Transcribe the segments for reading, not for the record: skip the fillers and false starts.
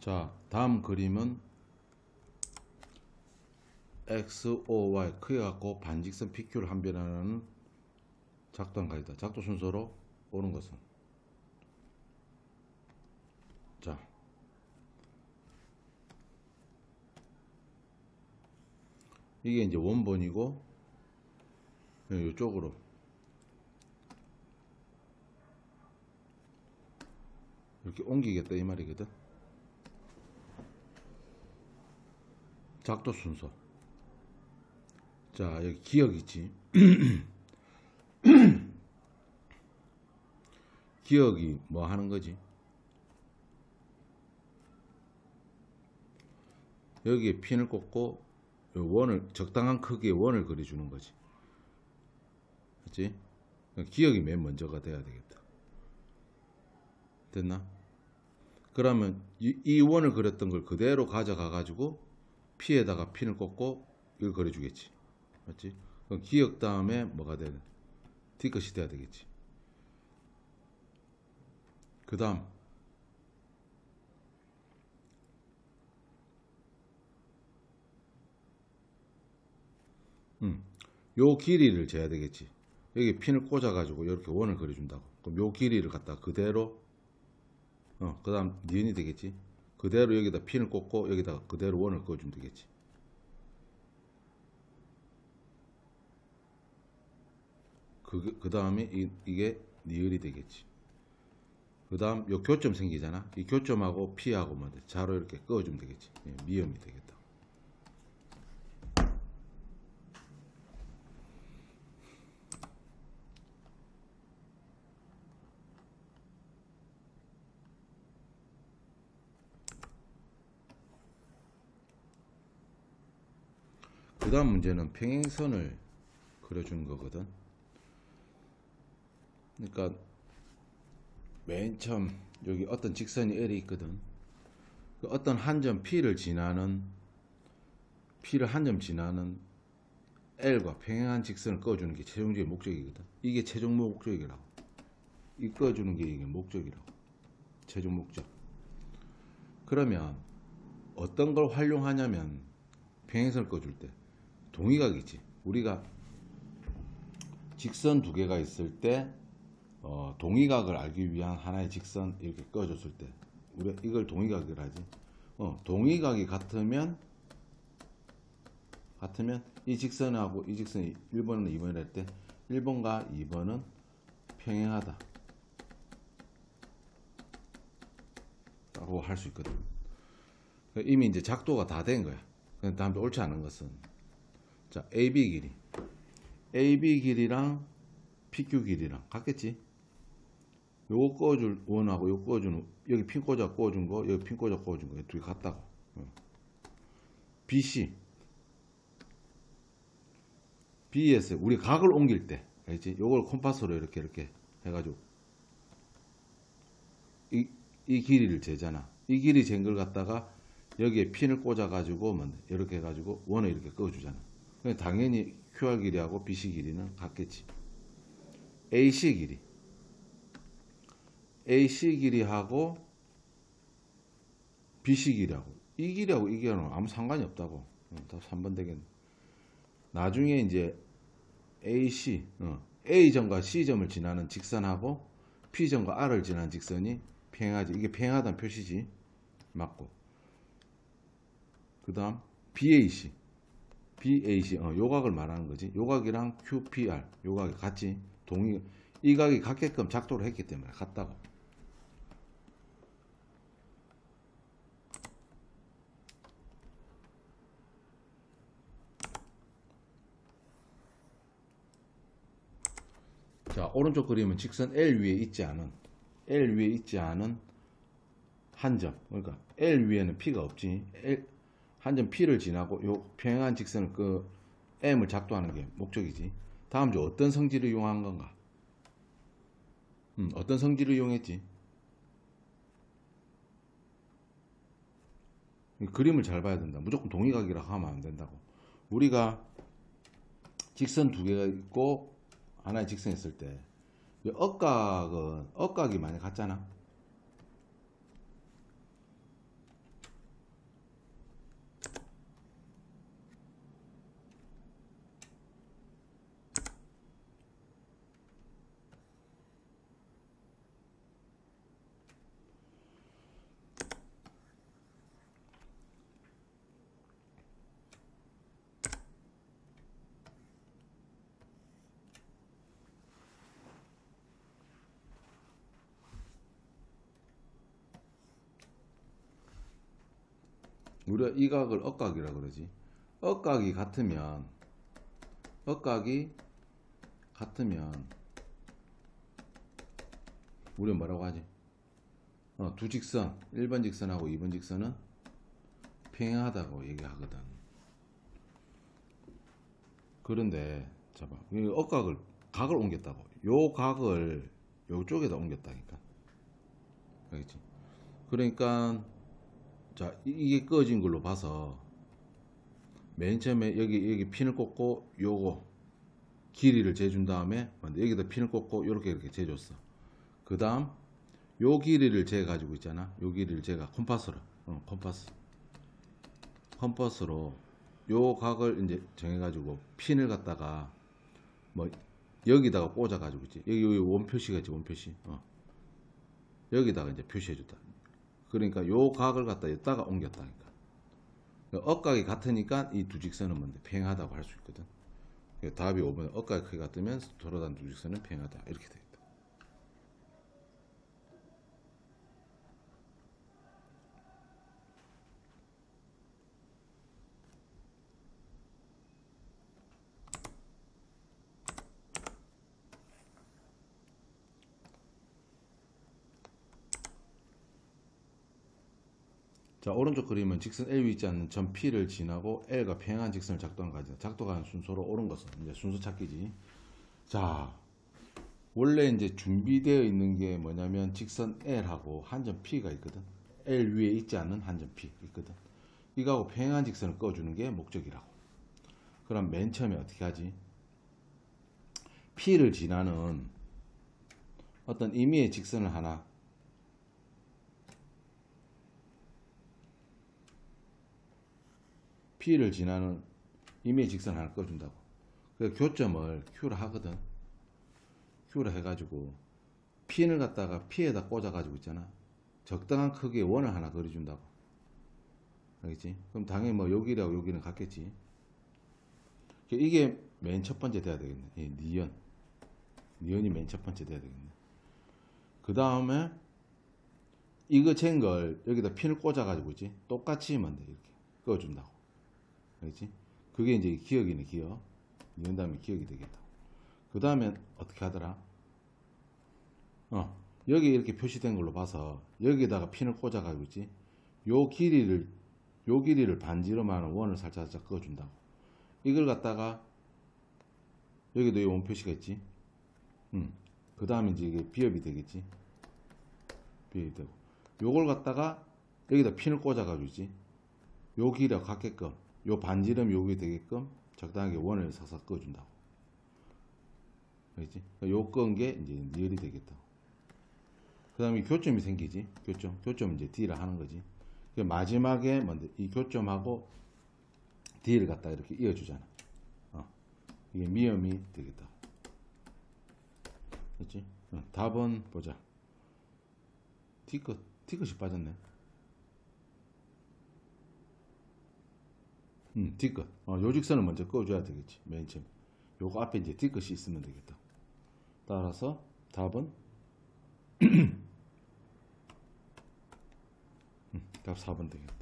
자, 다음 그림은 X, O, Y 크게 갖고 반직선 PQ를 한변하는 작도한 가이다. 작도 순서로 오는 것은, 자, 이게 이제 원본이고 이쪽으로 이렇게 옮기겠다 이 말이거든. 작도 순서. 자, 여기 기억 있지. 기억이 뭐 하는 거지? 여기에 핀을 꽂고 원을, 적당한 크기의 원을 그려주는 거지. 그렇지? 기억이 맨 먼저가 돼야 되겠다. 됐나? 그러면 이 원을 그렸던 걸 그대로 가져가 가지고 P에다가 핀을 꽂고 이걸 그려주겠지. 맞지? 그럼 기억 다음에 뭐가 되는? D컷이 돼야 되겠지. 그 다음 요 길이를 재야 되겠지. 여기 핀을 꽂아 가지고 이렇게 원을 그려준다고. 그럼 요 길이를 갖다 그대로 그 다음 니은이 되겠지. 그대로 여기다 핀을 꽂고 여기다가 그대로 원을 그어주면 되겠지. 그 다음에 이게 니을이 되겠지. 그 다음 요 교점 생기잖아. 이 교점하고 P하고 뭐 자로 이렇게 그어주면 되겠지. 미음이 되겠다. 그 다음 문제는 평행선을 그려주는 거거든. 그러니까 맨 처음 여기 어떤 직선이 L이 있거든. 그 어떤 한 점 P를 한 점 지나는 L과 평행한 직선을 그어주는 게 최종적인 목적이거든. 이게 최종 목적이라고. 이 그어주는 게 이게 목적이라고. 최종 목적. 그러면 어떤 걸 활용하냐면 평행선을 그어줄 때 동의각이지. 우리가 직선 두 개가 있을 때 동의각을 알기 위한 하나의 직선 이렇게 그어줬을 때 우리가 이걸 동의각이라 하지. 동의각이 같으면 이 직선하고 이 직선이 1번이나 2번이라 할 때 1번과 2번은 평행하다 라고 할 수 있거든. 이미 이제 작도가 다 된 거야. 다음에 옳지 않은 것은, 자, AB 길이랑 PQ 길이랑 같겠지. 요거 꺼줄 원하고 요거 꺼주는, 여기 핀 꽂아 꽂은 거, 여기 핀 꽂아 꽂은 거, 둘이 같다고. B에서 우리 각을 옮길 때, 알지? 요걸 콤파스로 이렇게 해가지고 이 길이를 재잖아. 이 길이 잰 걸 갖다가 여기에 핀을 꽂아 가지고 이렇게 해가지고 원을 이렇게 그어주잖아. 당연히 QR 길이하고 BC 길이는 같겠지. AC 길이하고 BC 길이하고 이 길이하고 아무 상관이 없다고. 다 3번 되겠네. 나중에 이제 A점과 C점을 지나는 직선하고 P점과 R을 지나는 직선이 평행하지. 이게 평행하다는 표시지. 맞고. 그 다음 BAC 요각을 말하는 거지. 요각이랑 QPR 요각이 같지. 이 각이 같게끔 작도를 했기 때문에 같다고. 자, 오른쪽 그림은 직선 L 위에 있지 않은 한 점. 그러니까 L 위에는 P가 없지. 한 점 P를 지나고 요 평행한 직선을 M을 작도하는 게 목적이지. 다음 주 어떤 성질을 이용한 건가? 어떤 성질을 이용했지? 그림을 잘 봐야 된다. 무조건 동의각이라고 하면 안 된다고. 우리가 직선 두 개가 있고 하나의 직선이 있을 때 억각이 많이 같잖아. 우리가 이 각을 억각이라 그러지. 억각이 같으면 우리가 뭐라고 하지? 두 직선, 1번 직선하고 2번 직선은 평행하다고 얘기하거든. 그런데 봐봐, 각을 옮겼다고. 요 각을 요쪽에다 옮겼다니까. 알겠지? 그러니까 자, 이게 꺼진 걸로 봐서 맨 처음에 여기 핀을 꽂고 요거 길이를 재준 다음에 여기다 핀을 꽂고 이렇게 재줬어. 그 다음 요 길이를 재 가지고 있잖아. 요 길이를 제가 컴퍼스로 요 각을 이제 정해 가지고 핀을 갖다가 뭐 여기다가 꽂아 가지고 있지. 여기 원 표시가 있지. 원 표시. 여기다가 이제 표시해 줬다. 그러니까 요 각을 갖다 여기다가 옮겼다니까. 억각이 같으니까 이 두 직선은 뭔데 평행하다고 할 수 있거든. 답이 5번에 억각이 크게 같으면 돌아다니는 두 직선은 평행하다 이렇게 돼 있다. 자, 오른쪽 그림은 직선 L 위 있지 않는 점 P를 지나고 L과 평행한 직선을 작동하는 순서로 옳은 것은 이제 순서 찾기지. 자, 원래 이제 준비되어 있는 게 뭐냐면 직선 L하고 한 점 P가 있거든. L 위에 있지 않는 한 점 P 있거든. 이거하고 평행한 직선을 꺼주는 게 목적이라고. 그럼 맨 처음에 어떻게 하지? P를 지나는 어떤 임의의 직선을 하나 P를 지나는 임의의 직선 하나 꺼준다고. 그래서 교점을 Q로 하거든. Q로 해가지고 핀을 갖다가 P에다 꽂아가지고 있잖아. 적당한 크기의 원을 하나 그려준다고. 알겠지? 그럼 당연히 뭐 여기라고 여기는 같겠지. 이게 맨 첫 번째 돼야 되겠네. 니은이 맨 첫 번째 돼야 되겠네. 그 다음에 이거 잰 걸 여기다 핀을 꽂아가지고 있지. 똑같이 하면 돼. 이렇게 꺼준다고. 알겠지? 그게 이제 기억이네, 기억. 니은 다음에 기억이 되겠다. 그 다음에 어떻게 하더라? 여기 이렇게 표시된 걸로 봐서 여기다가 핀을 꽂아가지고 있지. 요 길이를 반지름하는 원을 살짝 그어준다고. 이걸 갖다가 여기도 이 원 표시가 있지. 그 다음에 이제 이게 비협이 되겠지. 비협이 되고. 요걸 갖다가 여기다 핀을 꽂아가지고 있지. 요 길이와 같게끔, 요 반지름 여기 되게끔 적당하게 원을 싹싹 그어준다고. 알겠지? 요 끈 게 이제 니을이 되겠다. 그 다음에 교점이 생기지. 교점 이제 D라 하는 거지. 마지막에 뭔데? 이 교점하고 D를 갖다 이렇게 이어주잖아. 이게 미음이 되겠다. 그렇지? 답은 보자. D컷이 빠졌네. D컷. 요 직선을 먼저 꺼줘야 되겠지. 맨 처음. 요거 앞에 이제 D컷이 있으면 되겠다. 따라서 답은 답 4번 되겠다.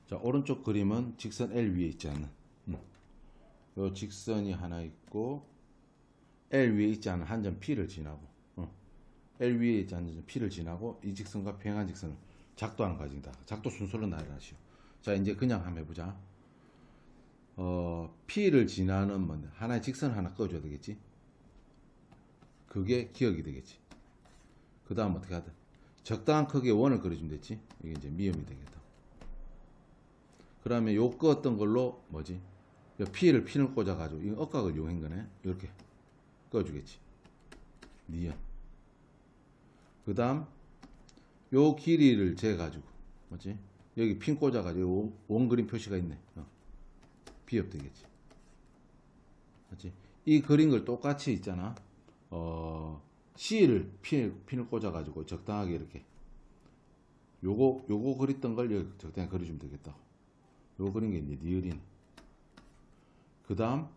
자, 오른쪽 그림은 직선 L 위에 있지 않는 요 직선이 하나 있고 L 위에 있지 않은 한 점 P를 지나고 L 위에 있지 않은 점 P를 지나고 이 직선과 평행한 직선을 작도하는 과정이다. 작도 순서로 나열하시오. 자, 이제 그냥 한번 해보자. P를 지나는 뭔데? 하나의 직선을 하나 꺼줘야 되겠지. 그게 기억이 되겠지. 그 다음 어떻게 하든 적당한 크기의 원을 그려주면 됐지. 이게 이제 미음이 되겠다. 그러면 요 끄었던 걸로 뭐지? 핀을 꽂아가지고 이 억각을 이용한 거네. 이렇게 꺼주겠지. 니은. 그 다음 요 길이를 재가지고 뭐지? 여기 핀 꽂아가지고 원 그림 표시가 있네. 비협 되겠지. 맞지? 이 그린 걸 똑같이 있잖아. C를 핀을 꽂아 가지고 적당하게 이렇게 요거 그렸던 걸 여기 적당히 그려주면 되겠다. 요거 그린 게 이제 니을이네. 그 다음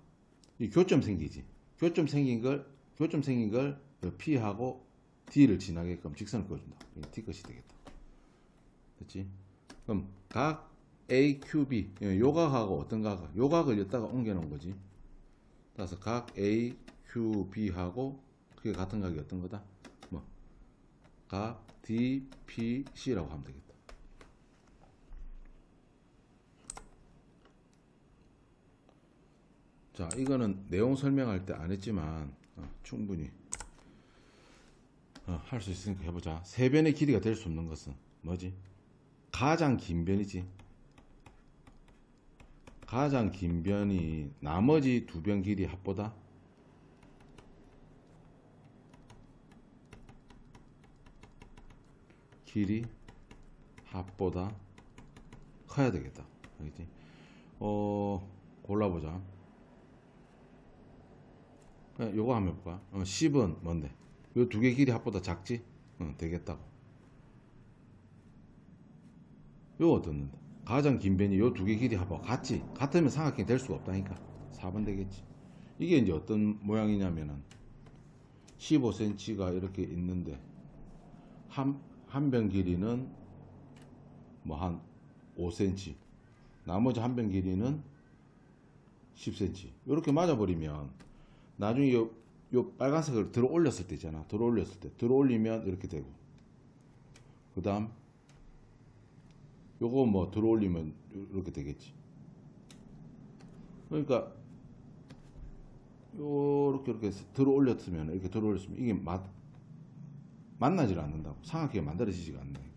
이 교점 생기지. 교점 생긴 걸 P하고 D를 지나게끔 직선을 그어준다. D컷이 되겠다. 됐지? 그럼 각 AQB 요 각하고 어떤 각하? 요 각을 여기다가 옮겨 놓은 거지. 따라서 각 AQB하고 그게 같은 각이 어떤 거다? 뭐 각 DPC라고 하면 되겠다. 자, 이거는 내용 설명할 때 안 했지만 충분히 할 수 있으니까 해보자. 세 변의 길이가 될 수 없는 것은 뭐지? 가장 긴 변이지. 가장 긴 변이 나머지 두 변 길이 합보다 길이 합보다 커야 되겠다. 알겠지? 골라보자. 그냥 요거 한번 해볼까? 10은 뭔데? 요 두 개 길이 합보다 작지? 되겠다고. 요거 어떻는데? 가장 긴 변이 요 두 개 길이 합하고 같지? 같으면 삼각형이 될 수가 없다니까. 4번 되겠지. 이게 이제 어떤 모양이냐면은 15cm가 이렇게 있는데 한 변 길이는 뭐 한 5cm, 나머지 한 변 길이는 10cm. 이렇게 맞아버리면 나중에 요 빨간색을 들어 올렸을 때 있잖아. 들어 올리면 이렇게 되고, 그 다음 요거 뭐 들어 올리면 이렇게 되겠지. 그러니까 이렇게 들어 올렸으면 이게 만나질 않는다고. 삼각형이 만들어지지가 않는다니까.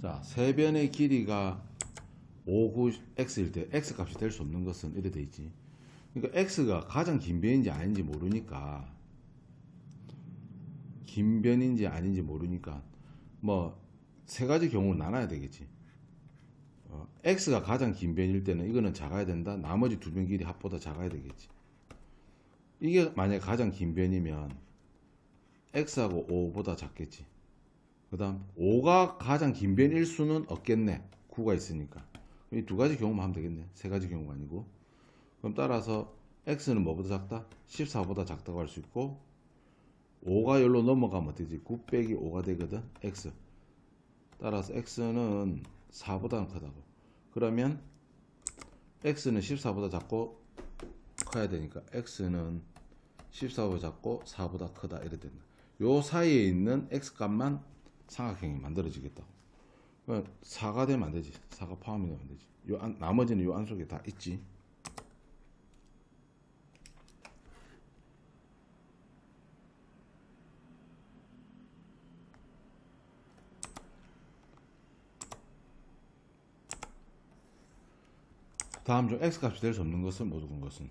자, 세 변의 길이가 5, 9, x일 때 x 값이 될 수 없는 것은 이래 돼 있지. 그러니까 x가 가장 긴 변인지 아닌지 모르니까, 뭐 세 가지 경우로 나눠야 되겠지. x가 가장 긴 변일 때는 이거는 작아야 된다. 나머지 두 변 길이 합보다 작아야 되겠지. 이게 만약에 가장 긴 변이면 x하고 5보다 작겠지. 그 다음 5가 가장 긴 변일 수는 없겠네. 9가 있으니까. 이 두 가지 경우만 하면 되겠네. 세 가지 경우가 아니고. 그럼 따라서 x는 뭐보다 작다? 14보다 작다고 할 수 있고, 5가 여기로 넘어가면 어떻게 되지? 9 빼기 5가 되거든. x. 따라서 x는 4보다 크다고. 그러면 x는 14보다 작고 커야 되니까 x는 14보다 작고 4보다 크다 이래 된다. 요 사이에 있는 x 값만 삼각형이 만들어지겠다고. 4가 되면 안 되지. 4가 포함이 되면 안 되지. 나머지는 요 안속에 다 있지. 다음 중 x 값이 될 수 없는 것은 모든 것은,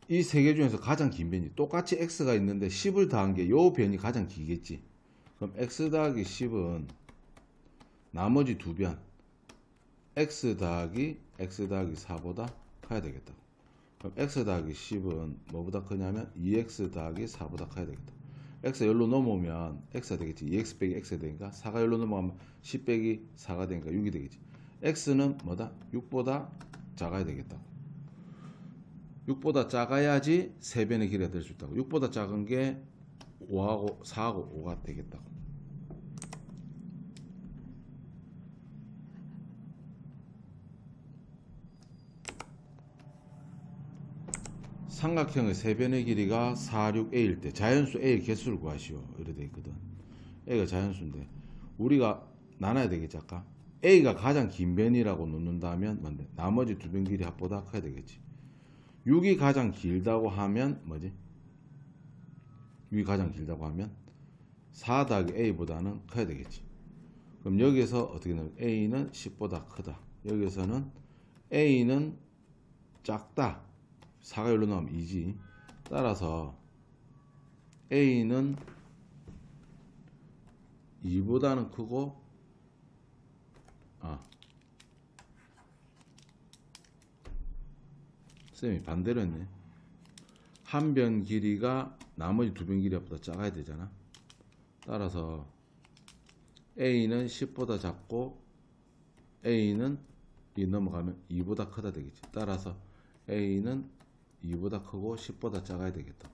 이 세 개 중에서 가장 긴 변이 똑같이 x가 있는데 10을 더한 게 요 변이 가장 길겠지. 그럼 x 더하기 10은 나머지 두 변 x 더하기 4보다 커야 되겠다. 그럼 x 더하기 10은 뭐보다 크냐면 2x 더하기 4보다 커야 되겠다. x가 여기로 넘어오면 x가 되겠지. 2x 빼기 x가 되니까 4가 여기로 넘어가면 10 빼기 4가 되니까 6이 되겠지. x는 뭐다? 6보다 작아야 되겠다. 6보다 작아야지 세 변의 길이가 될 수 있다고. 6보다 작은 게 4하고 5가 되겠다고. 삼각형의 세 변의 길이가 4, 6a일 때 자연수 a의 개수를 구하시오. 이래 돼 있거든. a가 자연수인데 우리가 나눠야 되겠지. 아까 a가 가장 긴 변이라고 놓는다면 뭔데? 나머지 두 변 길이 합보다 커야 되겠지. 6이 가장 길다고 하면 뭐지? 6이 가장 길다고 하면 4 더하기 a보다는 커야 되겠지. 그럼 여기서 어떻게 되냐? a는 10보다 크다. 여기서는 a는 작다. 4가 여기로 나오면 2지. 따라서 A는 2보다는 크고 쌤이 반대로 했네. 한 변 길이가 나머지 두 변 길이보다 작아야 되잖아. 따라서 A는 10보다 작고 A는 이 넘어가면 2보다 크다 되겠지. 따라서 A는 2보다 크고 10보다 작아야 되겠다.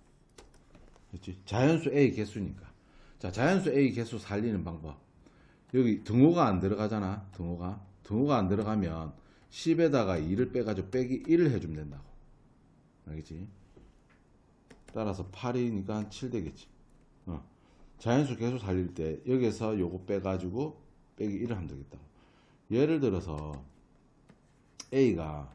그렇지? 자연수 A 개수니까. 자, 자연수 A 개수 살리는 방법. 여기 등호가 안 들어가잖아. 등호가 안 들어가면 10에다가 2를 빼가지고 빼기 1을 해주면 된다고. 알겠지? 따라서 8이니까 7 되겠지. 자연수 개수 살릴 때 여기서 요거 빼가지고 빼기 1을 하면 되겠다고. 예를 들어서 A가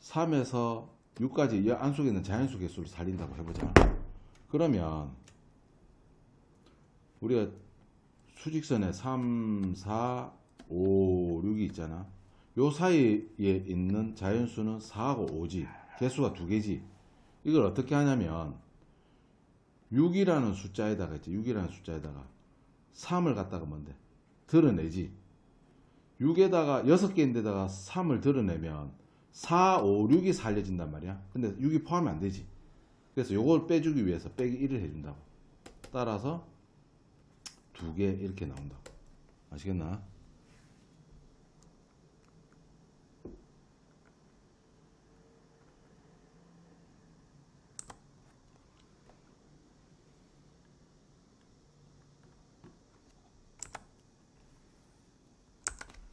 3에서 6까지 이 안속에 있는 자연수 개수를 살린다고 해보자. 그러면 우리가 수직선에 3, 4, 5, 6이 있잖아. 요 사이에 있는 자연수는 4하고 5지. 개수가 두 개지. 이걸 어떻게 하냐면 6이라는 숫자에다가 있지. 6이라는 숫자에다가 3을 갖다가 뭔데? 드러내지. 6에다가 6개인데다가 3을 드러내면 4, 5, 6이 살려진단 말이야. 근데 6이 포함이 안 되지. 그래서 요걸 빼주기 위해서 빼기 1을 해준다고. 따라서 2개 이렇게 나온다고. 아시겠나?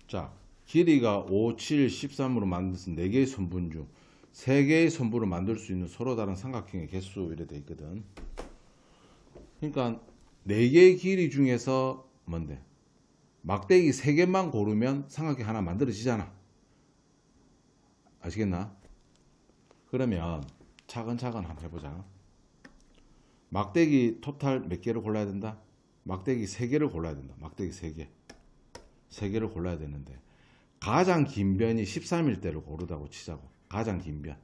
자, 길이가 5, 7, 13으로 만든 4개의 선분 중 3개의 선분을 만들 수 있는 서로 다른 삼각형의 개수 이래 돼 있거든. 그러니까 4개의 길이 중에서 뭔데? 막대기 3개만 고르면 삼각형 하나 만들어지잖아. 아시겠나? 그러면 차근차근 한번 해보자. 막대기 토탈 몇 개를 골라야 된다? 막대기 3개를 골라야 된다. 막대기 3개. 3개를 골라야 되는데 가장 긴 변이 13일 때를 고르다고 치자고. 가장 긴 변.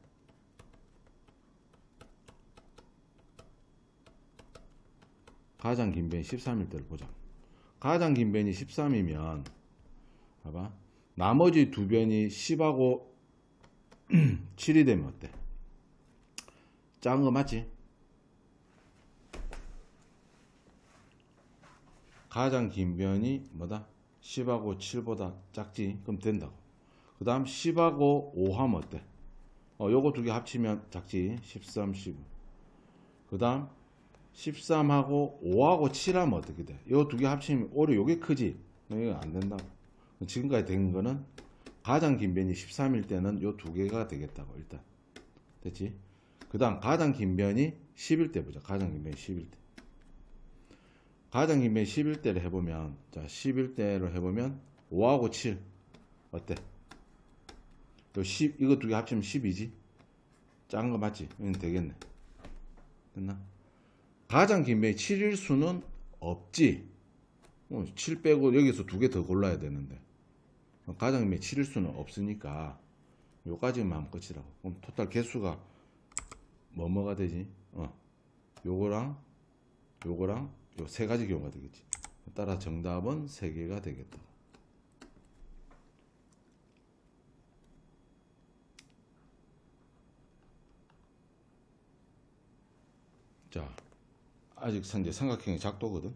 가장 긴 변이 13일 때를 보자. 가장 긴 변이 13이면 봐봐. 나머지 두 변이 10하고 7이 되면 어때? 작은 거 맞지? 가장 긴 변이 뭐다? 10하고 7보다 작지? 그럼 된다고. 그 다음 10하고 5 하면 어때? 요거 두 개 합치면 작지? 13, 15. 그 다음 13하고 5하고 7 하면 어떻게 돼? 요 두 개 합치면 오히려 요게 크지? 이거 안 된다고. 지금까지 된 거는 가장 긴 변이 13일 때는 요 두 개가 되겠다고. 일단 됐지? 그 다음 가장 긴 변이 10일 때 보자. 가장 긴 변이 10일 때. 가장 긴 변이 10일 때를 해보면, 자, 10일 때로 해보면 5하고 7 어때? 요 10, 이거 두 개 합치면 10이지? 작은 거 맞지? 이건 되겠네. 됐나? 가장 긴 변이 7일 수는 없지. 7 빼고 여기서 두 개 더 골라야 되는데 가장 긴 변이 7일 수는 없으니까 요까지만 하면 끝이라고. 그럼 토탈 개수가 뭐가 되지? 요거랑 요거랑 요 세 가지 경우가 되겠지. 따라 정답은 3개가 되겠다. 자, 아직 현재 삼각형이 작도거든.